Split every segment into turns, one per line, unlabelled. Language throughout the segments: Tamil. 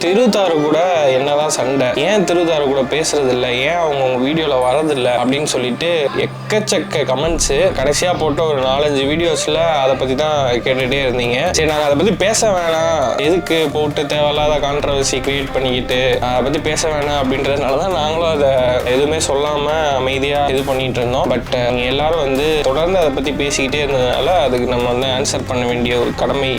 திருத்தாரு கூட என்னதான் சண்டை, ஏன் திருத்தாரு கூட பேசுறது இல்லை, ஏன் அவங்க வீடியோல வரதில்லை அப்படின்னு சொல்லிட்டு எக்கச்சக்க கமெண்ட்ஸ். கடைசியா போட்ட ஒரு 4-5 வீடியோஸ்ல அதை பத்தி தான் கேட்டுட்டே இருந்தீங்க. சரி, நாங்க அதை பத்தி பேச வேணாம், எதுக்கு போட்டு தேவையில்லாத கான்ட்ரவர்சி கிரியேட் பண்ணிக்கிட்டு அதை பத்தி பேச வேணாம் அப்படின்றதுனாலதான் நாங்களும் அதை எதுவுமே சொல்லாம அமைதியா இது பண்ணிட்டு இருந்தோம். பட் நீங்க எல்லாரும் தொடர்ந்து அதை பத்தி பேசிக்கிட்டே இருந்ததுனால அதுக்கு நம்ம ஆன்சர் பண்ண வேண்டிய ஒரு கடமை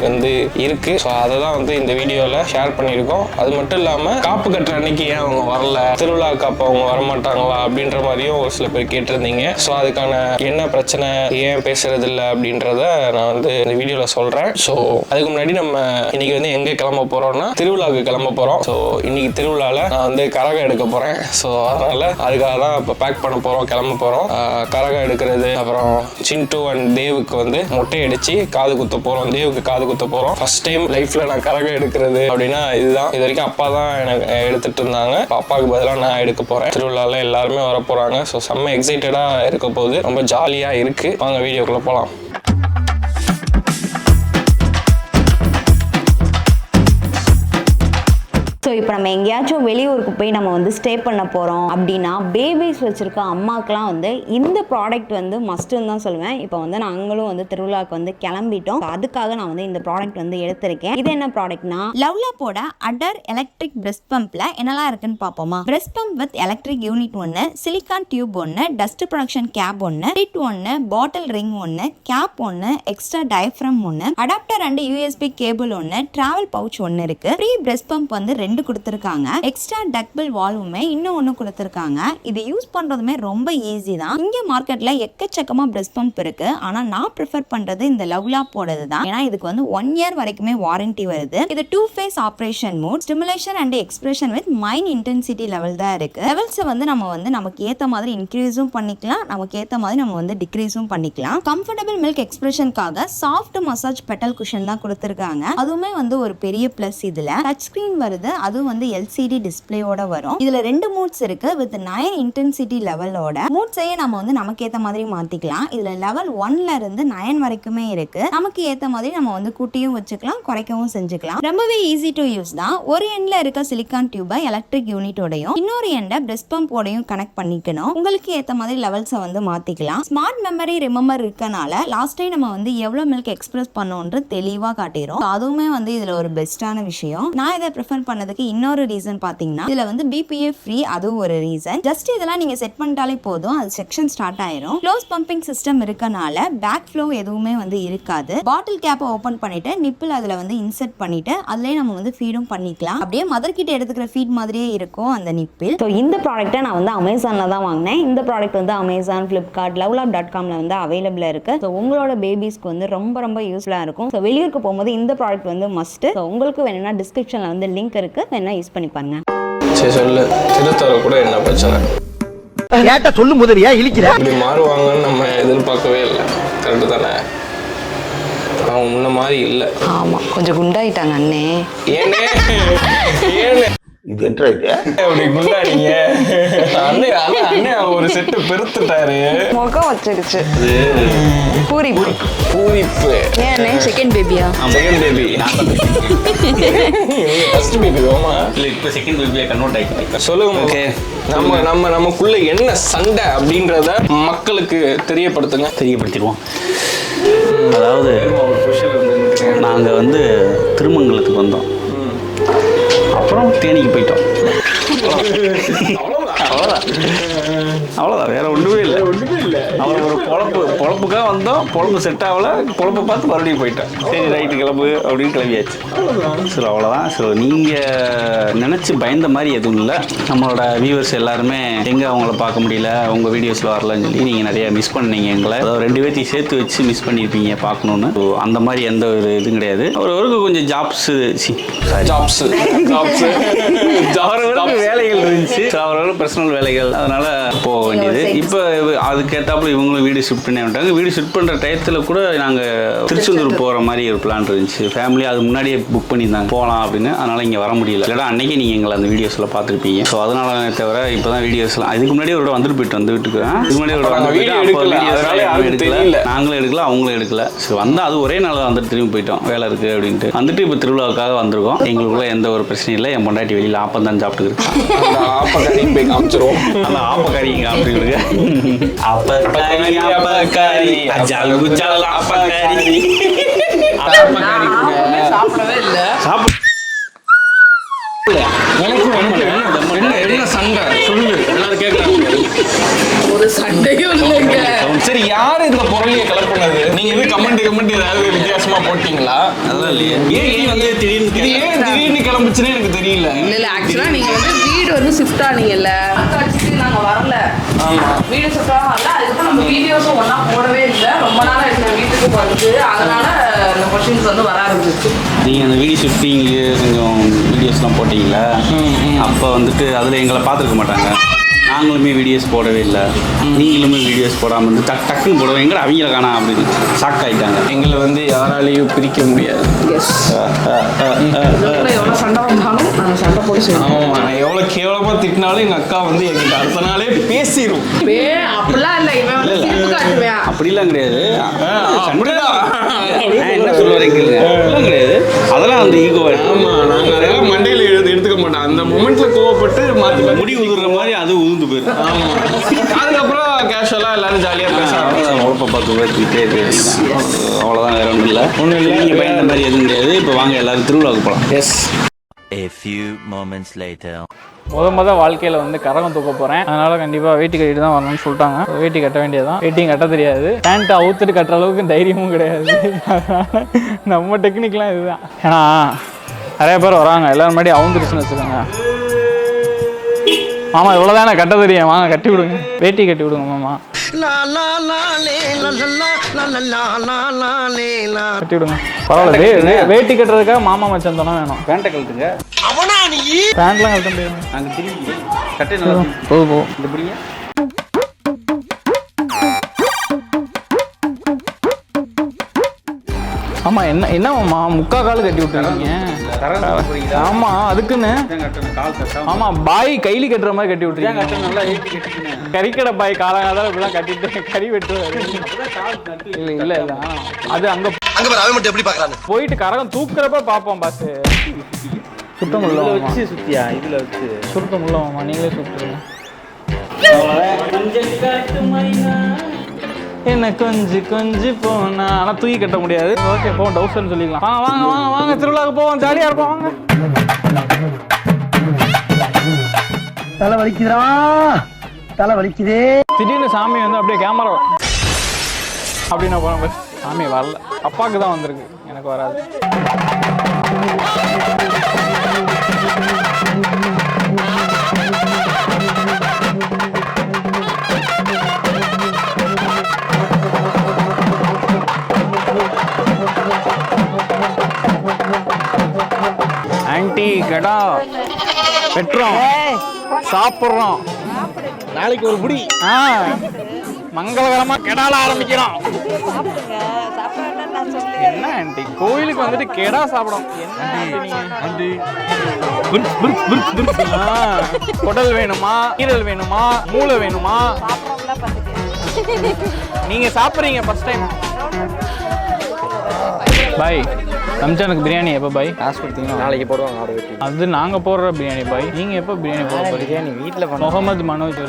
இருக்கு. ஸோ அதை தான் இந்த வீடியோல ஷேர் பண்ணியிருக்கோம். அது மட்டும் இல்லாம காப்பு கட்டுற அன்னைக்கு ஏன் அவங்க வரல, திருவிழா காப்பு அவங்க வரமாட்டாங்களா அப்படின்ற மாதிரியும் ஒரு சில பேர் கேட்டிருந்தீங்க. ஸோ அதுக்கான என்ன பிரச்சனை, ஏன் பேசுறது இல்லை அப்படின்றத நான் இந்த வீடியோல சொல்றேன். ஸோ அதுக்கு முன்னாடி நம்ம இன்னைக்கு எங்க கிளம்ப போறோம்னா திருவிழாவுக்கு கிளம்ப போறோம். ஸோ இன்னைக்கு திருவிழால நான் கரகம் எடுக்க போறேன். ஸோ அதனால அதுக்காக தான் இப்போ பேக் பண்ண போறோம், கிளம்ப போறோம். கரகம் எடுக்கிறது, அப்புறம் சிண்டு அண்ட் தேவுக்கு மொட்டை அடிச்சு காது குத்த போறோம். தேவுக்கு காது குத்த போறோம். ஃபர்ஸ்ட் டைம் லைஃப்ல நான் கரகம் எடுக்கிறது அப்படின்னா இதுதான். இது வரைக்கும் அப்பா தான் எனக்கு எடுத்துட்டு இருந்தாங்க. அப்பாவுக்கு பதிலாக நான் எடுக்க போறேன். திருவிழால எல்லாருமே வர போறாங்க. ஸோ செம்ம எக்ஸைட்டடா இருக்க போகுது, ரொம்ப ஜாலியா இருக்கு. வாங்க வீடியோக்குள்ள போலாம்.
ஸோ இப்போ நம்ம எங்கேயாச்சும் வெளியூருக்கு போய் நம்ம ஸ்டே பண்ண போகிறோம் அப்படின்னா பேபிஸ் வச்சுருக்க அம்மாக்கெலாம் இந்த ப்ராடக்ட் மஸ்ட்டுன்னு தான் சொல்லுவேன். இப்போ நாங்களும் திருவிழாவுக்கு கிளம்பிட்டோம். அதுக்காக நான் இந்த ப்ராடக்ட் எடுத்திருக்கேன். இது என்ன ப்ராடக்ட்னா லவ்லாப்போட அடர் எலக்ட்ரிக் பிரெஸ்ட் பம்பில் என்னெல்லாம் இருக்குன்னு பார்ப்போமா. Breast pump with electric unit ஒன்று, சிலிக்கான் டியூப் ஒன்று, டஸ்ட் ப்ரொடக்ஷன் கேப் ஒன்று, டிட் ஒன்று, பாட்டில் ரிங் ஒன்று, கேப் ஒன்று, எக்ஸ்ட்ரா டயஃப்ரம் ஒன்று, அடாப்டர் அண்ட் யூஎஸ்பி கேபிள் ஒன்று, டிராவல் பவுச் ஒன்று இருக்கு. ஃப்ரீ பிரெஸ்ட் பம்ப் 2 கொடுத்திருக்காங்க. எக்ஸ்ட்ரா டக்பிள் வால்வுமே இன்னொன்னு கொடுத்திருக்காங்க. இது யூஸ் பண்றதுமே ரொம்ப ஈஸி தான். இங்க மார்க்கெட்ல எக்கச்சக்கமா பிரெஸ்ட் பம்ப் இருக்கு. ஆனா நான் ப்ரிஃபர் பண்றது இந்த லவ்லாப்போடது தான். ஏன்னா இதுக்கு 1 இயர் வரைக்குமே வாரண்டி வருது. இது 2 phase operation mode, stimulation and expression with mind intensity level தான் இருக்கு. லெவல்ஸ் நம்ம நமக்கு ஏத்த மாதிரி இன்க்ரீஸும் பண்ணிக்கலாம், நமக்கு ஏத்த மாதிரி நம்ம டிக்ரீஸும் பண்ணிக்கலாம். கம்ஃபர்டபிள் மில்க் எக்ஸ்பிரஷனுக்காக சாஃப்ட் மசாஜ் பெட்டல் குஷன் தான் கொடுத்திருக்காங்க. அதுவுமே ஒரு பெரிய பிளஸ். இதுல டச் ஸ்கிரீன் வருது, அதுவும் LCD டிஸ்பிளேயோட வரும். இதுல 2 மூட்ஸ் இருக்கு வித் 9 இன்டென்சிட்டி லெவலோட. மூட்ஸையே நம்ம நமக்கு ஏத்த மாதிரி மாத்திக்கலாம். இதுல லெவல் 1ல இருந்து 9 வரைக்குமே இருக்கு. நமக்கு ஏத்த மாதிரி நம்ம கூட்டியும் வச்சுக்கலாம், குறைக்கவும் செஞ்சுக்கலாம். ரொம்பவே ஈஸி டு யூஸ் தான். ஒரு எண்ட்ல இருக்க சிலிக்கான் டியூபை எலக்ட்ரிக் யூனிட்டோடையும் இன்னொரு எண்டை பிரெஸ்ட் பம்போடையும் கனெக்ட் பண்ணிக்கணும். உங்களுக்கு ஏத்த மாதிரி லெவல்ஸை மாத்திக்கலாம். ஸ்மார்ட் மெமரி ரிமெம்பர் இருக்கனால லாஸ்ட் டைம் நம்ம எவ்வளவு மில்க் எக்ஸ்பிரஸ் பண்ணோன்ற தெளிவா காட்டிரும். அதுவுமே இதுல ஒரு பெஸ்டான விஷயம். நான் இதை ப்ரிஃபர் பண்ணதுக்கு இன்னொரு ரீசன் பாத்தீங்கன்னா இதுல BPA ஃப்ரீ, அதுவும் ஒரு ரீசன். ஜஸ்ட் இதெல்லாம் நீங்க செட் பண்ணிட்டாலே போதும், அது செக்ஷன் ஸ்டார்ட் ஆயிரும். க்ளோஸ் பம்பிங் சிஸ்டம் இருக்கனால பேக் ஃப்ளோ எதுவுமே இருக்காது. பாட்டில் கேப்பை ஓபன் பண்ணிட்டு நிப்பிள் அதுல இன்சர்ட் பண்ணிட்டு அதுலயே நம்ம ஃபீடும் பண்ணிக்கலாம். அப்படியே மதர் கிட்ட எடுத்துக்கிற ஃபீட் மாதிரியே இருக்கும் அந்த நிப்பிள். ஸோ இந்த ப்ராடக்ட்டை நான் அமேசான்ல தான் வாங்கினேன். இந்த ப்ராடக்ட் அமேசான், ஃபிளிப்கார்ட், லவ்லாப்.comல அவைலபிளா இருக்கு. ஸோ உங்களோட பேபிஸ்க்கு ரொம்ப ரொம்ப யூஸ்ஃபுல்லா இருக்கும். ஸோ வெளியூருக்கு போகும்போது இந்த ப்ராடக்ட் மஸ்ட். ஸோ உங்களுக்கு வேணும்னா டிஸ்கிரிப்ஷன்ல லிங்க் இருக்கு, வேணா யூஸ் பண்ணி பாருங்க.
சரி சொல்லு, திருத்தாரு கூட என்ன பிரச்சனை?
கேட்ட சொல்லு முதலியா இழிக்கிற.
இப்படி மாறுவாங்கன்னு நம்ம எதிர்பார்க்கவே இல்லை. கரெக்டு தானே? அவங்க முன்ன மாதிரி இல்லை.
ஆமா, கொஞ்சம் குண்டாயிட்டாங்க அண்ணே.
ஏனே ஏனே
இது என்ன இது?
அப்படி குண்டாடிங்க அண்ணே? அண்ணே ஒரு செட்டு பெருத்துட்டாரு,
முகம் வச்சிருச்சு. பூரிப்பு பூரிப்பு. ஏன்னே செகண்ட் பேபியா?
Second baby, first baby. ஆமா,
இல்ல இப்போ செகண்ட் பேபியா கன்வெர்ட் ஆயிடுச்சு.
சொல்லுங்க. ஓகே, நமக்குள்ள என்ன சண்டை அப்படின்றத மக்களுக்கு
தெரியப்படுத்திடுவோம். அதாவது நாங்கள் திருமங்கலத்துக்கு வந்தோம், அப்புறம் தேனிக்கு போயிட்டோம். அவ்வளோதான், வேற ஒன்றுமே இல்லை. அவன் ஒரு பொழப்புக்காக வந்தோம், பொழப்பு செட் ஆகலை, பொழப்பை பார்த்து மறுபடியும் போயிட்டேன். சரி ரைட்டு கிளம்பு அப்படின்னு கிளம்பியாச்சு. சரி அவ்வளோதான். ஸோ நீங்கள் நினச்சி பயந்த மாதிரி எதுவும் இல்லை. நம்மளோட வியூவர்ஸ் எல்லாருமே எங்கே அவங்கள பார்க்க முடியல, உங்கள் வீடியோஸில் வரலன்னு சொல்லி நீங்கள் நிறைய மிஸ் பண்ணீங்க. எங்களை அதாவது 2 பேர்த்தையும் சேர்த்து வச்சு மிஸ் பண்ணியிருப்பீங்க பார்க்கணுன்னு. ஸோ அந்த மாதிரி எந்த ஒரு இதுவும் கிடையாது. அவருக்கு கொஞ்சம் ஜாப்ஸு,
ஜாப்ஸு ஜாரை விட
அவரவருக்கு வேலைகள் இருந்துச்சு, அவரவருக்கு பர்சனல் வேலைகள், அதனால போக வேண்டியது. இப்போ அதுக்கேற்றாப்புல இவங்களும் வீடு ஷிஃப்ட் பண்ணி விட்டாங்க. வீடு ஷிஃப்ட் பண்ணுற டயத்தில் கூட நாங்கள் திருச்செந்தூர் போகிற மாதிரி ஒரு பிளான் இருந்துச்சு. ஃபேமிலி அது முன்னாடியே புக் பண்ணியிருந்தாங்க போகலாம் அப்படின்னு. அதனால் இங்கே வர முடியல. இல்லைனா அன்றைக்கி நீங்கள் எங்களை அந்த வீடியோஸில் பார்த்துருப்பீங்க. ஸோ அதனால தவிர இப்போ தான் வீடியோஸ்லாம் இதுக்கு முன்னாடி ஒரு வந்துட்டு போயிட்டு வந்து வீட்டுக்கு இதுக்கு முன்னாடி ஒரு எடுக்கல, நாங்களும் எடுக்கல, அவங்களும் எடுக்கல. ஸோ வந்தால் அது ஒரே நாள் வந்துட்டு திரும்பி போயிட்டோம், வேலை இருக்குது அப்படின்ட்டு வந்துட்டு. இப்போ திருவிழாவுக்காக வந்திருக்கோம். எங்களுக்குள்ள எந்த ஒரு பிரச்சனையும் இல்லை. என் பொண்டாட்டி வெளியில் ஆப்பந்தான் சாப்பிட்டு இருக்கேன். ஆப்பக்கறியும் போய் காமிச்சிருவோம். அந்த ஆப்பக்கறியும் காமிச்சுக்கிடுங்க.
சாப்பிடவே இல்லை.
என்ன சண்டை சொல்லு, எல்லாரும் கேட்கறாங்க.
ஒரு சண்டையும் இல்லைங்க.
சரி, யாரு இந்த பொருளையை கலப்புனது? நீங்க இது கமெண்ட் ஏதாவது வித்தியாசமா போட்டீங்களா?
அதெல்லாம் இல்லையே. ஏன் வந்து
திடீர்னு கிளம்புச்சுன்னு எனக்கு தெரியல.
இல்ல ஆக்சுவலா நீங்க வந்து வீடு வந்து ஷிஃப்ட் ஆனீங்கல்ல, நாங்க வரல.
ஆமா,
வீடு ஷிஃப்ட் ஆகல. அதுக்கப்புறம் நம்ம வீடியோஸும் ஒன்னா போடவே இல்லை. ரொம்ப நாள் ஆயிடுச்சு வீட்டுக்கு வந்து. அதனால இந்த கொஸ்டின்ஸ் வந்து வர ஆரம்பிச்சிச்சு.
நீங்கள் அந்த வீடியோ ஷிஃப்டிங்கு கொஞ்சம் வீடியோஸ்லாம் போட்டிங்களா, அப்போ வந்துட்டு அதில் எங்களை பார்த்துருக்க மாட்டாங்க. நாங்களுமே வீடியோஸ் போடவே இல்லை, நீங்களுமே வீடியோஸ் போடாமல் வந்து டக்குன்னு போடுவோம். எங்களை அவங்கள காணா அப்படின்னு ஷாக் ஆகிட்டாங்க.
எங்களை வந்து யாராலையும் பிரிக்க முடியாது.
எவ்வளோ சண்டை வந்தாலும் நாங்கள் சண்டை போட்டு செய்வோம்.
ஆமாம், எவ்வளோ கேவலமாக திட்டினாலும் எங்கள் அக்கா வந்து எங்கிட்ட அடுத்த நாளே பேசிடும்.
அப்படிலாம் இல்லை, இவன் வந்து சிரிப்பு காட்டுவேன்.
அப்படிலாம் கிடையாது. என்ன சொல்ல வரீங்க? அப்படிலாம் கிடையாது. அதெல்லாம் வந்து ஈகோ.
ஆமாம், நாங்கள் அதெல்லாம் மண்டையில் எடுத்துக்க மாட்டோம். அந்த மொமெண்ட்டில் கோவப்பட்டு மாற்றி
முடி உதுற மாதிரி அது உதுந்து போயிடும்.
ஆமாம், அதுக்கப்புறம் கேஷுவலாக எல்லாரும் ஜாலியாக பேசுகிறாங்க.
உழப்ப பார்த்து பேசிக்கிட்டே இருக்கு. அவ்வளோதான், வேற ஒன்றும் இல்லை. நீங்கள் பயந்த மாதிரி எதுவும் கிடையாது. இப்போ வாங்க எல்லாரும் திருவிழாவுக்கு போகலாம்.
S.
A few moments later.
வாழ்க்கையில் வந்து கரகம் தூக்க போகிறேன். அதனால கண்டிப்பாக வேட்டி கட்டிட்டு தான் வரணும்னு சொல்லிட்டாங்க. வேட்டி கட்ட வேண்டியதான். வேட்டியும் கட்ட தெரியாது, பேண்ட்டை அவுத்துட்டு கட்டுற அளவுக்கு தைரியமும் கிடையாது. அதனால நம்ம டெக்னிக்லாம் இதுதான். ஏன்னா நிறைய பேர் வராங்க, எல்லாரும் முன்னாடி அவுந்துருச்சுன்னு வச்சுக்கோங்க. மாமா இவ்வளோதானே கட்ட தெரியும், வாங்க கட்டி விடுங்க, வேட்டி கட்டி விடுங்க மாமா, கட்டி விடுங்க. பரவாயில்ல, வேட்டி கட்டுறதுக்காக மாமா மச்சான் தானே வேணும்.
பேண்ட்டை கழட்டுங்க.
பேண்ட்லாம் கட்ட முடியும்.
நாங்கள் திரும்பி கட்டை நல்லா
போதும்.
இந்த பிடிங்க.
ஆமா, என்ன மாமா முக்கா கால் கட்டி விட்டுருக்கீங்க? ஆமா, அதுக்குன்னு ஆமா பாய் கைலி கட்டுற மாதிரி கட்டி விட்டுருக்கீங்க. நல்லா கறிக்கடை பாய் காலங்கால இப்படிலாம் கட்டிட்டு கறி வெட்டுவாரு. இல்ல இல்ல இல்ல, அது அங்க போயிட்டு கரகம் தூக்குறப்ப பாப்போம். பாஸ் சுத்தம் உள்ள வச்சு சுத்தியா இதுல வச்சு சுத்தம் உள்ள மாமா, நீங்களே சுத்துறீங்க. என்ன கொஞ்சி போனா, ஆனா தூக்கி கட்ட முடியாது. ஓகே, போவோம், டவுசர்னு சொல்லிக்கலாம். வாங்க வாங்க வாங்க வாங்க, திருவிழாவுக்கு போவோம், ஜாலியா இருப்போம், வாங்க.
தலை வலிக்குதுடா, தலை வலிக்குதே.
திடீர்னு சாமி வந்து அப்படியே கேமரா அப்படின்னு போனோம். பஸ் சாமி வரல, அப்பாவுக்கு தான் வந்திருக்கு, எனக்கு வராது. ஆன்ட்டி கடா வெட்டுறோம், சாப்பிட்றோம்,
நாளைக்கு ஒரு முடி.
மங்களகரமா கெடால ஆரம்பிக்கிறோம். என்ன ஆன்ட்டி, கோயிலுக்கு வந்துட்டு கெடா சாப்பிடும்? குடல் வேணுமா, ஈரல் வேணுமா, மூளை வேணுமா? நீங்க சாப்பிட்றீங்க ஃபர்ஸ்ட் டைம். பாய், ரம்ஜானுக்கு பிரியாணி எப்போ பாய்? காசு கொடுத்தீங்கன்னா
நாளைக்கு போடுவாங்க ஆர்டர்.
அது நாங்கள் போடுற பிரியாணி பாய். நீங்கள் எப்போ பிரியாணி போட போறீங்க? வீட்டில் முகமது மனோஜ்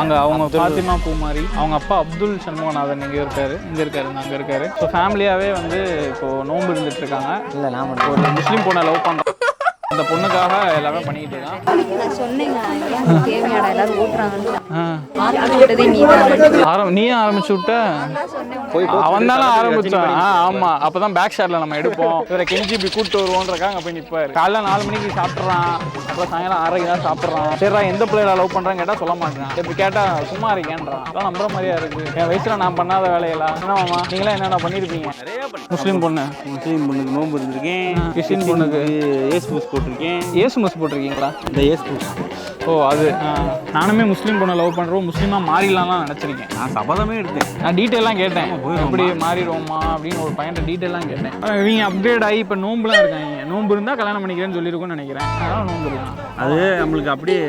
அங்கே அவங்க ஃபாத்திமா பூமாரி, அவங்க அப்பா அப்துல் சண்முகநாதன் இங்கே இருக்காரு, அங்கே இருக்காரு. ஸோ ஃபேமிலியாகவே வந்து இப்போ நோன்பு இருந்துட்டு இருக்காங்க. இல்லை, நான் மட்டும் ஒரு முஸ்லீம் பொண்ணை லவ் பண்ணுறேன். அந்த பொண்ணுக்காக எல்லாமே பண்ணிக்கிட்டு இருக்கான்.
நான் சொன்னேங்க, தேவையான எல்லாரும் ஓட்டுறாங்கன்னு.
நீயும் ஆரம்பிச்சு விட்ட, அவன் தானே ஆரம்பிச்சான். ஆமா, அப்பதான் பேக் ஷாட்ல நம்ம எடுப்போம். இவரை கெஞ்சி இப்படி கூப்பிட்டு வருவோன்றக்காக அங்க போய் நிப்பாரு. காலைல 4 மணிக்கு சாப்பிட்றான், அப்புறம் சாயங்காலம் 6:30 தான் சாப்பிட்றான். சரிடா எந்த பிள்ளைகளை லவ் பண்ணுறான்னு கேட்டால் சொல்ல மாட்டேன். இப்படி கேட்டால் சும்மா இருக்கேன்றான். அதான் நம்புற மாதிரியா இருக்கு. என் வயசுல நான் பண்ணாத வேலையெல்லாம் என்ன மாமா நீங்களே என்னென்ன பண்ணியிருப்பீங்க? முஸ்லீம் பொண்ணு,
முஸ்லீம் பொண்ணுக்கு நோன்பு இருந்திருக்கேன்.
கிறிஸ்டின் பொண்ணுக்கு
ஏசு மூஸ் போட்டிருக்கேன்.
ஏசு மஸ் போட்டிருக்கீங்களா?
இந்த ஏசு மூஸ்.
ஓ அது நானுமே முஸ்லீம் பொண்ணை லவ் பண்ணுறோம், முஸ்லீமாக மாறிடலாம்லாம் நினச்சிருக்கேன்.
நான் சபதமே எடுத்தேன்.
நான் டீட்டெயிலாம் கேட்டேன், எப்படி மாறிடுவோமா அப்படின்னு ஒரு பையன் டீட்டெயிலாம் கேட்டேன். இவங்க அப்டேட் ஆகி இப்போ நோம்புலாம் இருக்காங்க. நோம்பு இருந்தால் கல்யாணம் பண்ணிக்கிறேன்னு சொல்லியிருக்கோன்னு நினைக்கிறேன். அதனால் நோம்பு இருக்கான்.
அது நம்மளுக்கு அப்படியே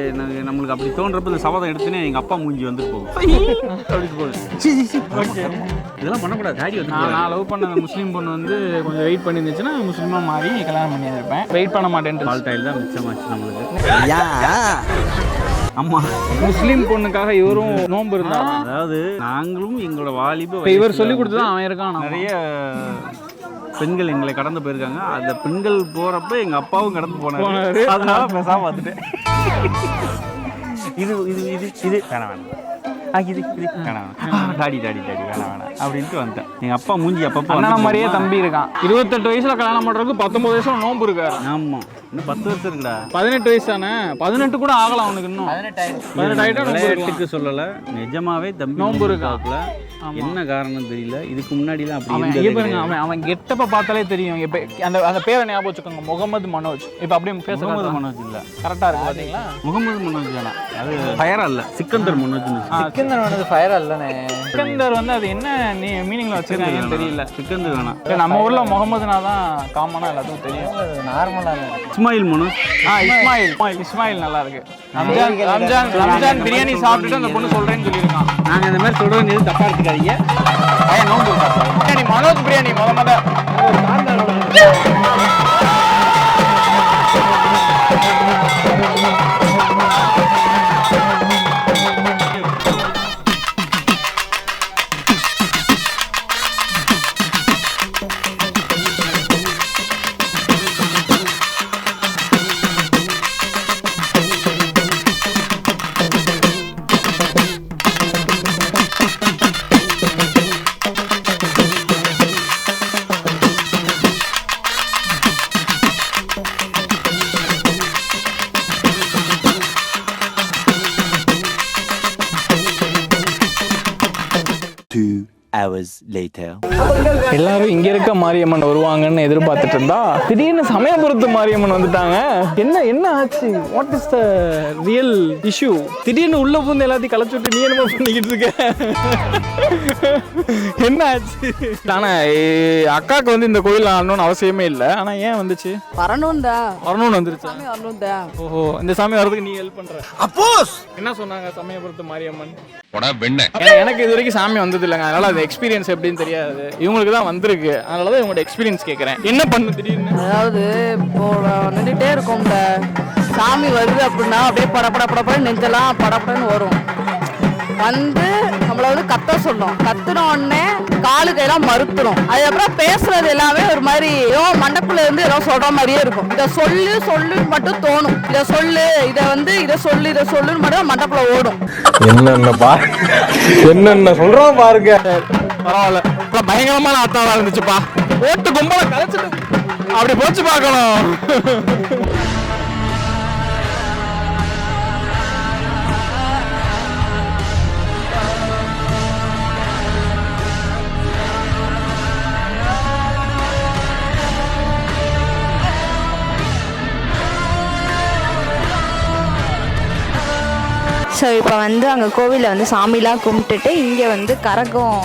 நம்மளுக்கு அப்படி தோன்றப்ப இந்த சபதம் எடுத்துனே எங்கள் அப்பா மூஞ்சி வந்துட்டு போகும். அப்படி போகுது. இதெல்லாம் பண்ணக்கூடாது. தாடி வந்து
நான் லவ் பண்ண அந்த முஸ்லீம் பொண்ணு வந்து கொஞ்சம் வெயிட் பண்ணிருந்துச்சுன்னா முஸ்லீமாக மாறி கல்யாணம் பண்ணியிருப்பேன். வெயிட் பண்ண மாட்டேன்ட்டு
பால்டாயில் தான் மிச்சமாச்சு நம்மளுக்கு. ஆமா,
முஸ்லீம் பொண்ணுக்காக இவரும் நோன்பு இருந்தாங்க.
அதாவது நாங்களும் எங்களோட வாலிப
இவர் சொல்லி கொடுத்து தான் அவன் இருக்கான்.
நிறைய பெண்கள் எங்களை கடந்து போயிருக்காங்க. அந்த பெண்கள் போறப்ப எங்க அப்பாவும் கடந்து போனாரு. அதனால பேசாம வந்துட்டேன். இது இது இது இது வேணாம் இது இது வேணாம் டாடி டாடி டாடி வேணாம் அப்படின்ட்டு வந்துட்டேன். எங்க அப்பா மூஞ்சி அப்பப்போ
அண்ணன் மாதிரியே தம்பி இருக்கான். 28 வயசுல கல்யாணம் பண்றதுக்கு 19 வயசுல நோன்பு இருக்காரு.
ஆமா, இன்னும் 10 வருஷம் இருக்குடா.
18 வயசு தானே, 18 கூட ஆகலாம் அவனுக்கு. இன்னும் 18 ஆயிட்டா
விளையாட்டுக்கு சொல்லல, நிஜமாவே தம்பி
நோன்பு இருக்காப்புல.
என்ன காரணம் தெரியல. இதுக்கு முன்னாடிலாம்
அவன் பாருங்க, அவன் கெட்டப்ப பார்த்தாலே தெரியும். இப்ப அந்த பேரை ஞாபகம் வச்சுக்கோங்க, முகமது மனோஜ். இப்ப அப்படியே
முகமது மனோஜ் இல்ல,
கரெக்டா இருக்கு பாத்தீங்களா?
முகமது மனோஜ் தானே, அது ஃபயரா இல்ல, சிக்கந்தர் மனோஜ்.
சிக்கந்தர் வந்து ஃபயரா இல்லனே. சிக்கந்தர் வந்து அது என்ன மீனிங்ல வச்சிருக்காங்கன்னு தெரியல.
சிக்கந்தர் வேணாம்.
நம்ம ஊர்ல முகமதுனா தான் காமனா எல்லாத்துக்கும் தெரியும். நார்மலா
இஸ்மாயில் மனோஜ்.
இஸ்மாயில் நல்லா இருக்கு. ரம்ஜான் பிரியாணி சாப்பிட்டுட்டு அந்த பொண்ணு சொல்றேன்னு சொல்லியிருக்கான்.
நாங்க இந்த மாதிரி சொல்றது எதுவும் தப்பா எடுத்துக்காதீங்க.
நோம்பு பிரியாணி, மனோஜ் பிரியாணி முத எல்லாரும் இங்க இருக்க மாரியம்மன் வருவாங்கன்னு எதிர்பார்த்துட்டு இருந்தா திடீர்னு சமயபுரத்து மாரியம்மன் வந்துட்டாங்க. என்ன ஆச்சு? What is the real issue? திடீர்னு உள்ள பூந்து எல்லாத்தையும் கலைச்சு விட்டு நீ என்னமோ பண்ணிக்கிட்டு இருக்க? என்ன ஆச்சு? ஆனா அக்காவுக்கு வந்து இந்த கோயில் ஆடணும்னு அவசியமே இல்லை. ஆனா ஏன் வந்துச்சு? வரணும்னு வந்துருச்சு. ஓஹோ, இந்த சாமி வர்றதுக்கு நீ ஹெல்ப் பண்ற. என்ன சொன்னாங்க சமயபுரத்து மாரியம்மன்? எனக்கு இது வரைக்கும் சாமி வந்தது இல்லைங்க, அதனால அது எக்ஸ்பீரியன்ஸ் எப்படின்னு தெரியாது. இவங்களுக்கு தான் வந்திருக்கு, அதனாலதான் இவங்களோட எக்ஸ்பீரியன்ஸ் கேட்கறேன். என்ன பண்ணு திடீர்னு?
அதாவது இப்போ நின்றுட்டே இருக்கோம்ல, சாமி வருது அப்படின்னா அப்படியே படப்பட நெஞ்செல்லாம் படப்படன்னு வரும். வந்து நம்மள வந்து கத்த சொல்லும். கத்துன உடனே காலு கையெல்லாம் மறுத்துரும். அதுக்கப்புறம் பேசுறது எல்லாமே ஒரு மாதிரி ஏதோ மண்டக்குள்ள இருந்து ஏதோ சொல்ற மாதிரியே இருக்கும். இதை சொல்லு மட்டும் தோணும். இதை சொல்லு, இதை சொல்லுன்னு மட்டும் மண்டக்குள்ள ஓடும்.
என்னென்ன சொல்றோம் பாருங்க.
பரவாயில்ல, பயங்கரமான ஆத்தாவா இருந்துச்சுப்பா. ஓட்டு கும்பல கலைச்சிட்டு அப்படி போச்சு பார்க்கணும்.
ஸோ இப்போ வந்து அங்கே கோவிலில் வந்து சாமிலாம் கும்பிட்டுட்டு இங்கே வந்து கரகம்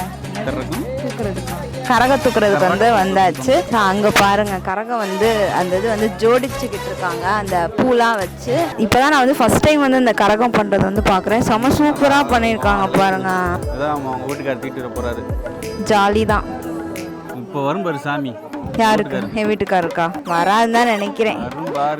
தூக்குறதுக்கு வந்து வந்தாச்சு. அங்கே பாருங்க, கரகம் வந்து அந்த இது வந்து ஜோடிச்சுக்கிட்டு இருக்காங்க அந்த பூலாம் வச்சு. இப்போதான் நான் வந்து ஃபர்ஸ்ட் டைம் வந்து இந்த கரகம் பண்ணுறது வந்து பார்க்குறேன். செம சூப்பராக பண்ணியிருக்காங்க பாருங்க.
அவங்க வீட்டுக்காரர் தீட்டு வர போறாரு.
ஜாலி தான்.
இப்போ வரும் பாரு சாமி.
யாருக்கு? என் வீட்டுக்காருக்கா? வராதுன்னு தான் நினைக்கிறேன்.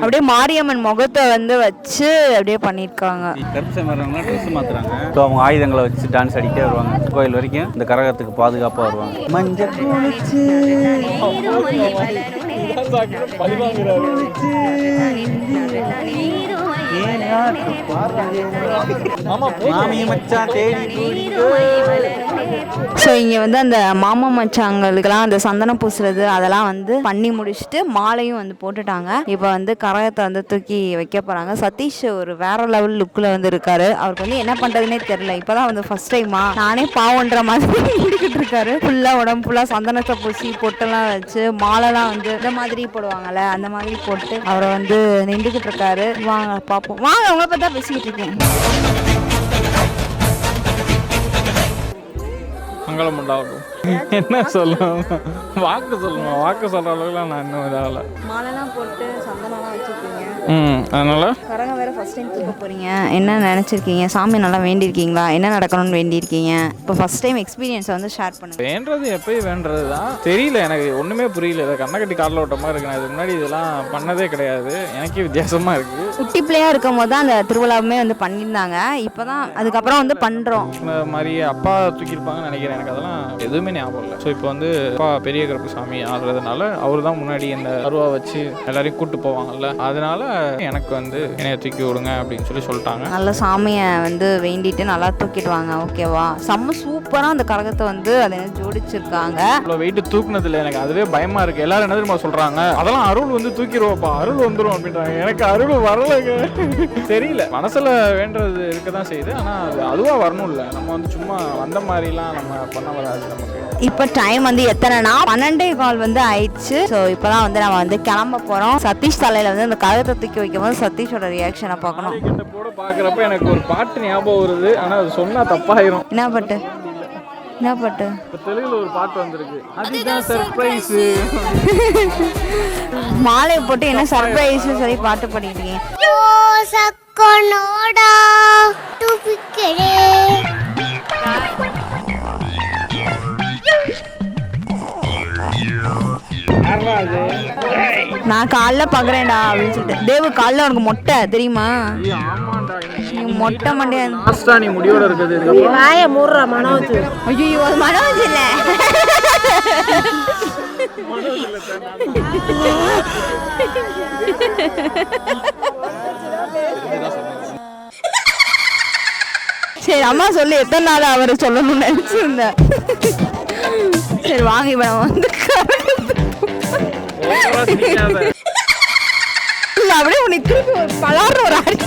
அப்படியே மாரியம்மன் முகத்தை வந்து வச்சு அப்படியே பண்ணியிருக்காங்க.
கருப்பு சாமியாரவங்களாம் ட்ரெஸ் மாத்துறாங்க. ஸோ அவங்க ஆயுதங்களை வச்சு டான்ஸ் அடிக்கிட்டே வருவாங்க. கோயில் வரைக்கும் இந்த கரகத்துக்கு பாதுகாப்பாக வருவாங்க. மஞ்சள் குளிச்சு
மாமி மச்சான் தேடி
ஸோ இங்கே வந்து அந்த மாமா மச்சாங்களுக்கெல்லாம் அந்த சந்தனம் பூசுறது அதெல்லாம் வந்து பண்ணி முடிச்சுட்டு மாலையும் வந்து போட்டுட்டாங்க. இப்போ வந்து கரகத்தை வந்து தூக்கி வைக்க போகிறாங்க. சதீஷ் ஒரு வேற லெவல் லுக்கில் வந்து இருக்காரு. அவருக்கு வந்து என்ன பண்ணுறதுனே தெரியல. இப்போ தான் வந்து ஃபர்ஸ்ட் டைமா நானே பாவன்ற மாதிரி இருக்கிட்டு இருக்காரு. ஃபுல்லாக உடம்பு ஃபுல்லாக சந்தனத்தை பூசி பொட்டெல்லாம் வச்சு மாலைலாம் வந்து இந்த மாதிரி போடுவாங்கல்ல அந்த மாதிரி போட்டு அவரை வந்து நின்றுக்கிட்டு இருக்காரு. வாங்க பார்ப்போம். வாங்க உங்களை பற்றி தான் பேசிக்கிட்டு இருக்கேன்.
மங்களம் உண்டாகும். என்ன சொல்லணும், வாக்கு சொல்லணும். வாக்கு சொல்ற அளவுக்குலாம் நான் இன்னும் இதாகல.
மாலைலாம் போட்டு சந்தனம்லாம் வச்சுருக்கீங்க.
அதனால
கரகம் வேற ஃபர்ஸ்ட் டைம் தூக்க போறீங்க. என்ன நினைச்சிருக்கீங்க? சாமி நல்லா வேண்டியிருக்கீங்களா? என்ன நடக்கணும்னு வேண்டியிருக்கீங்க? இப்போ ஃபர்ஸ்ட் டைம் எக்ஸ்பீரியன்ஸை வந்து ஷேர் பண்ணுங்க.
வேண்டது எப்பயும் வேண்டது தான். தெரியல, எனக்கு ஒன்றுமே புரியல. இதை கண்ணை கட்டி காலில் ஓட்ட மாதிரி இருக்கு. நான் இதுக்கு முன்னாடி இதெல்லாம் பண்ணதே கிடையாது. எனக்கே வித்தியாசமாக இருக்குது.
குட்டி பிள்ளையாக இருக்கும் போது தான் அந்த திருவிழாவுமே வந்து பண்ணியிருந்தாங்க. இப்போ தான் அதுக்கப்புறம் வந்து பண்ணுறோம்.
இந்த மாதிரி அப்பா தூக்கியிருப்பாங்கன்னு நினைக்கிறேன். எனக்கு அதெல்லாம் எதுவுமே ஞாபகம் இல்லை. ஸோ இப்போ வந்து அப்பா பெரிய கருப்பு சாமி ஆடுறதுனால அவர் தான் முன்னாடி இந்த அருவா வச்சு எல்லாரையும் கூப்பிட்டு போவாங்கல்ல, அதனால எனக்கு வந்து என்னைய தூக்கி விடுங்க அப்படின்னு சொல்லிட்டாங்க.
நல்ல சாமியை வந்து வேண்டிட்டு நல்லா தூக்கிட்டு வாங்க. ஓகேவா? செம்ம சூப்பராக அந்த கரகத்தை வந்து அதை ஜோடிச்சிருக்காங்க.
இவ்வளோ வெயிட்டு தூக்குனதில்லை. எனக்கு அதுவே பயமா இருக்கு. எல்லாரும் என்ன தெரியுமா சொல்றாங்க, அதெல்லாம் அருள் வந்து தூக்கிடுவோப்பா, அருள் வந்துடும் அப்படின்றாங்க. எனக்கு அருள் வரலைங்க. தெரியல, மனசுல வேண்டது இருக்க தான் செய்யுது. ஆனா அது அதுவா வரணும் இல்லை. நம்ம வந்து சும்மா வந்த மாதிரிலாம் நம்ம பண்ண வராது நமக்கு.
இப்போ டைம் வந்து எத்தனைனா 12:15 வந்து ஆயிடுச்சு. ஸோ இப்போதான் வந்து நம்ம வந்து கிளம்ப போகிறோம். சதீஷ் தலையில் வந்து அந்த கரகத்தை தூக்கி வைக்கும்போது சதீஷோட ரியாக்ஷனை பார்க்கணும்.
போட பார்க்குறப்ப எனக்கு ஒரு பாட்டு ஞாபகம் வருது. ஆனால் அது சொன்னா தப்பாயிரும்.
என்ன பாட்டு? என்ன பாட்டு?
தெலுங்குல ஒரு பாட்டு வந்திருக்கு, அதுதான் சர்ப்ரைஸ்.
மாலை போட்டு என்ன சர்ப்ரைஸ் சொல்லி பாட்டு பாடிட்டீங்க. நான் காலைல பாக்குறேன்டா அப்படின்னு சொல்லிட்டு. தேவு காலைல உனக்கு மொட்டை தெரியுமா? மொட்டை மண்டியா
லாஸ்டா நீ முடியோட இருக்குது.
வாய மூடுற மனோஜ்.
ஐயோ அது மனோஜ் இல்ல. சரி அம்மா சொல்லி எத்தனை நாள் அவரை சொல்லணும்னு நினைச்சிருந்தேன். சரி வாங்க இப்ப நம்ம வந்து இல்ல அப்படியே உன்னை திருப்பி ஒரு பலாற ஒரு அடி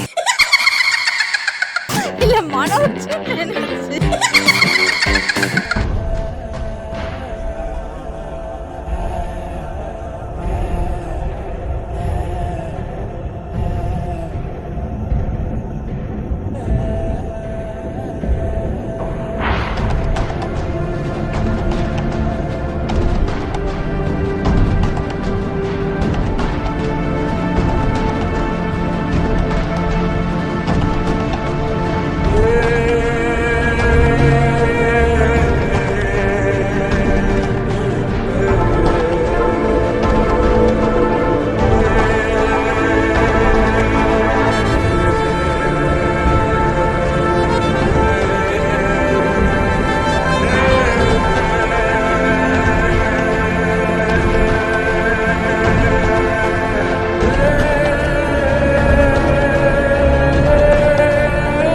இல்ல மனோஜ்